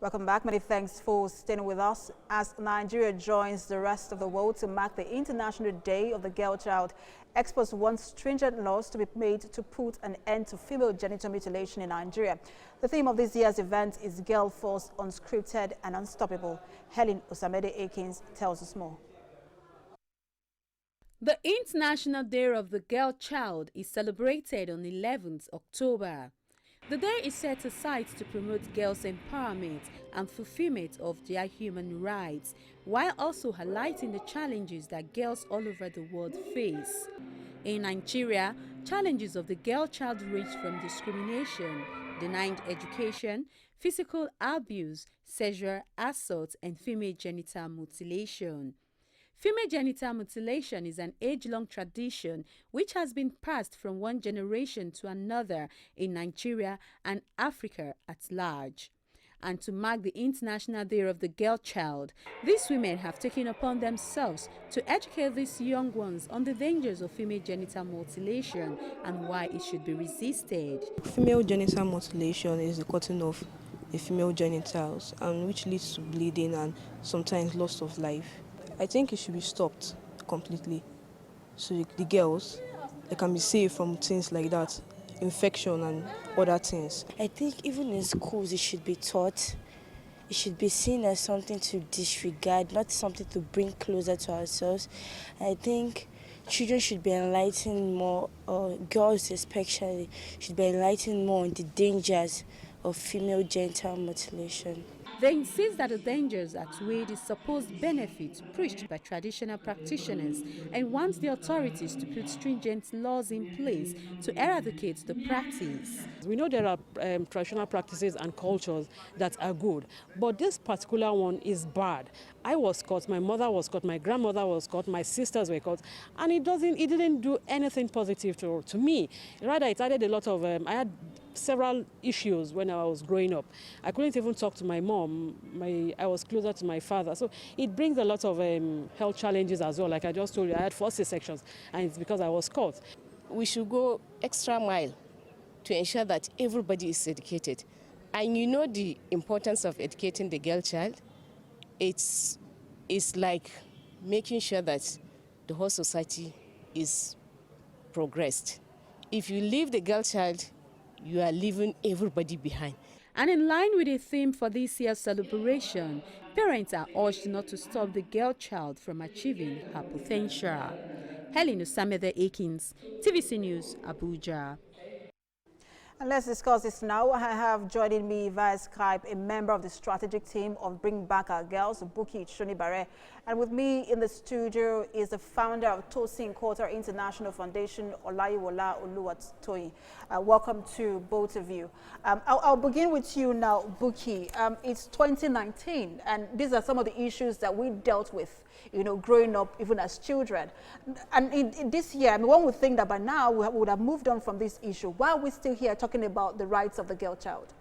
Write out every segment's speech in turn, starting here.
Welcome back. Many thanks for staying with us. As Nigeria joins the rest of the world to mark the International Day of the Girl Child, experts want stringent laws to be made to put an end to female genital mutilation in Nigeria. The theme of this year's event is Girl Force, Unscripted and Unstoppable. Helen Osamede-Akins tells us more. The International Day of the Girl Child is celebrated on 11th October. The day is set aside to promote girls' empowerment and fulfillment of their human rights, while also highlighting the challenges that girls all over the world face. In Nigeria, challenges of the girl child range from discrimination, denied education, physical abuse, sexual assault, and female genital mutilation. Female genital mutilation is an age-long tradition which has been passed from one generation to another in Nigeria and Africa at large. And to mark the International Day of the Girl Child, these women have taken upon themselves to educate these young ones on the dangers of female genital mutilation and why it should be resisted. Female genital mutilation is the cutting of the female genitals, and which leads to bleeding and sometimes loss of life. I think it should be stopped completely, so the girls, they can be saved from things like that, infection and other things. I think even in schools it should be taught. It should be seen as something to disregard, not something to bring closer to ourselves. I think children should be enlightened more, or girls especially, should be enlightened more on the dangers of female genital mutilation. They insist that the dangers outweigh the supposed benefits preached by traditional practitioners and want the authorities to put stringent laws in place to eradicate the practice. We know there are traditional practices and cultures that are good, but this particular one is bad. I was caught, my mother was caught, my grandmother was caught, my sisters were caught, and it didn't do anything positive to me. Rather, it added a lot of, I had several issues when I was growing up. I couldn't even talk to my mom. I was closer to my father. So it brings a lot of health challenges as well. Like I just told you, I had 4 C-sections, and it's because I was caught. We should go extra mile to ensure that everybody is educated. And you know the importance of educating the girl child? It's like making sure that the whole society is progressed. If you leave the girl child, you are leaving everybody behind. And in line with the theme for this year's celebration, parents are urged not to stop the girl child from achieving her potential. Helen Osamede-Akins, TVC News, Abuja. And let's discuss this now. I have joining me via Skype a member of the strategic team of Bring Back Our Girls, Bukky Shonibare. And with me in the studio is the founder of Tosin International Foundation, Olayiwola Oluwatoyin. Welcome to both of you. I'll begin with you now, Bukky. It's 2019, and these are some of the issues that we dealt with, you know, growing up even as children. And in this year, I mean, one would think that by now we would have moved on from this issue. Why are we still here talking about the rights of the girl child?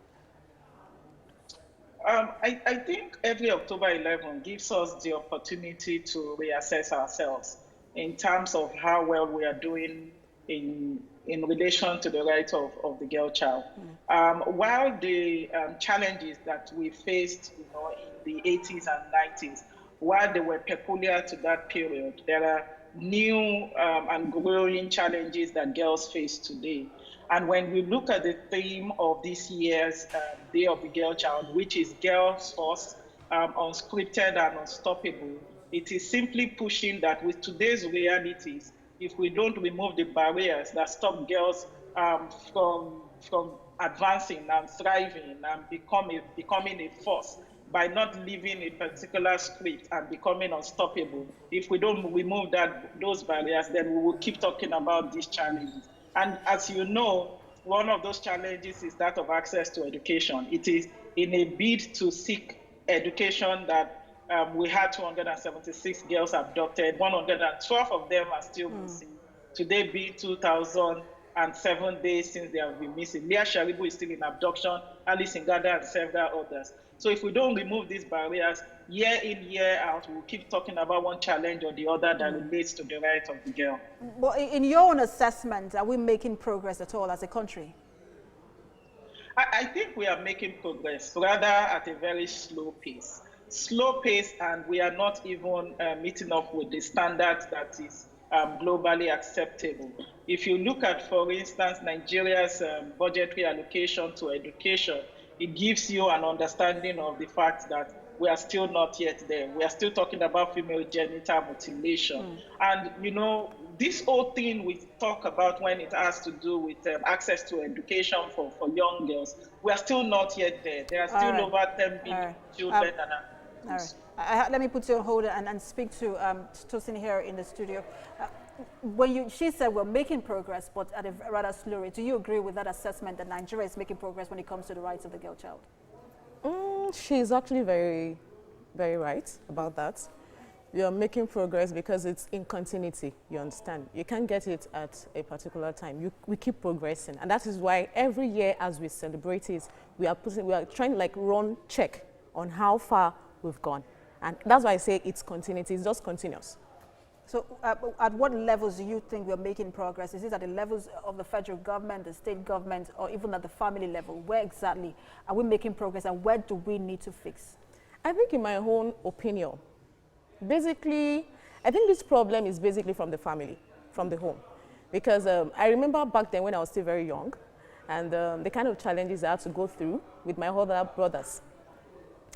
I think every October 11 gives us the opportunity to reassess ourselves in terms of how well we are doing in relation to the rights of the girl child. While the challenges that we faced, you know, in the 80s and 90s, while they were peculiar to that period, there are new and growing challenges that girls face today. And when we look at the theme of this year's Day of the Girl Child, which is Girls First, Unscripted and Unstoppable, it is simply pushing that with today's realities, if we don't remove the barriers that stop girls from advancing and thriving and becoming a force, by not living a particular script and becoming unstoppable, if we don't remove those barriers, then we will keep talking about these challenges. And as you know, one of those challenges is that of access to education. It is in a bid to seek education that we had 276 girls abducted. 112 of them are still missing. Today being 2,007 days since they have been missing. Leah Sharibu is still in abduction, Alice Ngada and several others. So if we don't remove these barriers, year in, year out, we'll keep talking about one challenge or the other that relates to the rights of the girl. Well, in your own assessment, are we making progress at all as a country? I think we are making progress, rather at a very slow pace. Slow pace, and we are not even meeting up with the standards that is globally acceptable. If you look at, for instance, Nigeria's budgetary allocation to education, it gives you an understanding of the fact that we are still not yet there. We are still talking about female genital mutilation. And, you know, this whole thing we talk about when it has to do with access to education for young girls, we are still not yet there. There are still over 10 million children that are. All right. Let me put you on hold and speak to Tosin here in the studio. She said we're making progress, but at a rather slow rate. Do you agree with that assessment that Nigeria is making progress when it comes to the rights of the girl child? She's actually very, very right about that. We are making progress because it's in continuity, you understand. You can't get it at a particular time. We keep progressing. And that is why every year as we celebrate it, we are trying to like run check on how far we've gone. And that's why I say it's continuity, it's just continuous. So at what levels do you think we're making progress? Is it at the levels of the federal government, the state government, or even at the family level? Where exactly are we making progress, and where do we need to fix? I think in my own opinion, basically, I think this problem is basically from the family, from the home. Because I remember back then when I was still very young, and the kind of challenges I had to go through with my other brothers.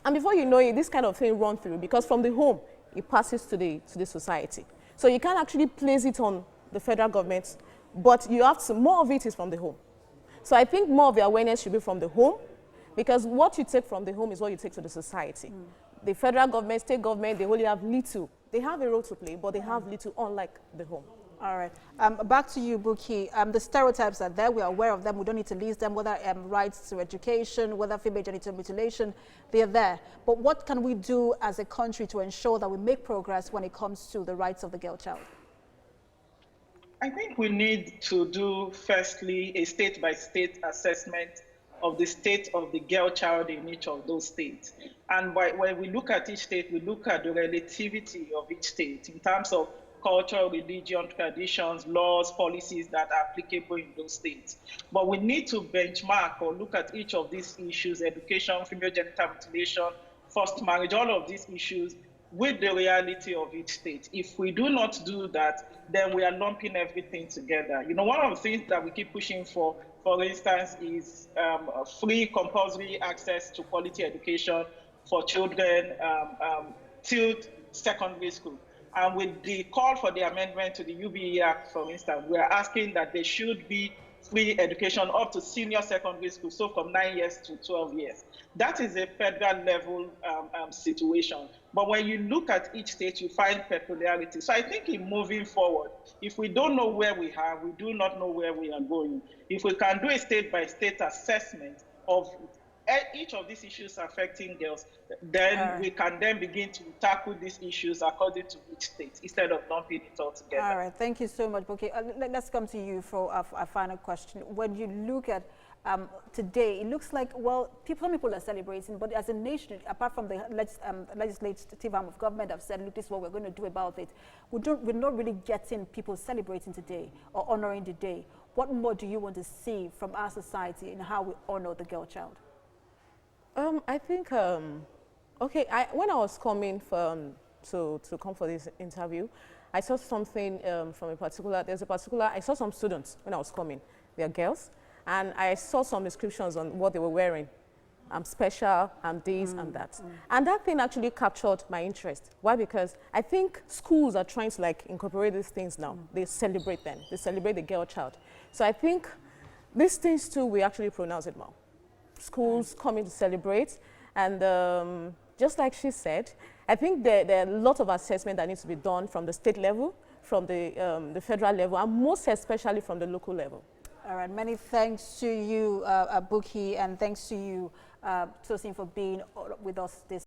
And before you know it, this kind of thing run through, because from the home, it passes to the society. So you can't actually place it on the federal government, but you have to, more of it is from the home. So I think more of the awareness should be from the home, because what you take from the home is what you take to the society. The federal government, state government, they only have little. They have a role to play, but they have little, unlike the home. All right. Back to you, Bukky. The stereotypes are there. We are aware of them. We don't need to list them, whether rights to education, whether female genital mutilation, they are there. But what can we do as a country to ensure that we make progress when it comes to the rights of the girl child? I think we need to do, firstly, a state-by-state assessment of the state of the girl child in each of those states. And when we look at each state, we look at the relativity of each state in terms of culture, religion, traditions, laws, policies that are applicable in those states. But we need to benchmark or look at each of these issues: education, female genital mutilation, forced marriage, all of these issues with the reality of each state. If we do not do that, then we are lumping everything together. You know, one of the things that we keep pushing for instance, is free compulsory access to quality education for children till secondary school. And with the call for the amendment to the UBE Act, for instance, we are asking that there should be free education up to senior secondary school, so from 9 years to 12 years. That is a federal level situation. But when you look at each state, you find peculiarities. So I think in moving forward, if we don't know where we are, we do not know where we are going. If we can do a state-by-state assessment of each of these issues affecting girls, then we can then begin to tackle these issues according to each state instead of lumping it all together. All right, thank you so much, Bukky. Let's come to you for a final question. When you look at today, it looks like, well, some people are celebrating, but as a nation, apart from the legislative arm of government have said, look, this is what we're going to do about it, we're not really getting people celebrating today or honoring the day. What more do you want to see from our society in how we honor the girl child? I think, okay, when I was coming to come for this interview, I saw something from I saw some students when I was coming, they're girls, and I saw some descriptions on what they were wearing. I'm special, I'm this and that. And that thing actually captured my interest. Why? Because I think schools are trying to like incorporate these things now. They celebrate them, they celebrate the girl child. So I think these things too, we actually pronounce it more. Schools coming to celebrate, and just like she said, I think there are a lot of assessment that needs to be done from the state level, from the federal level, and most especially from the local level. All right, many thanks to you, Bukky, and thanks to you, Tosin, for being with us this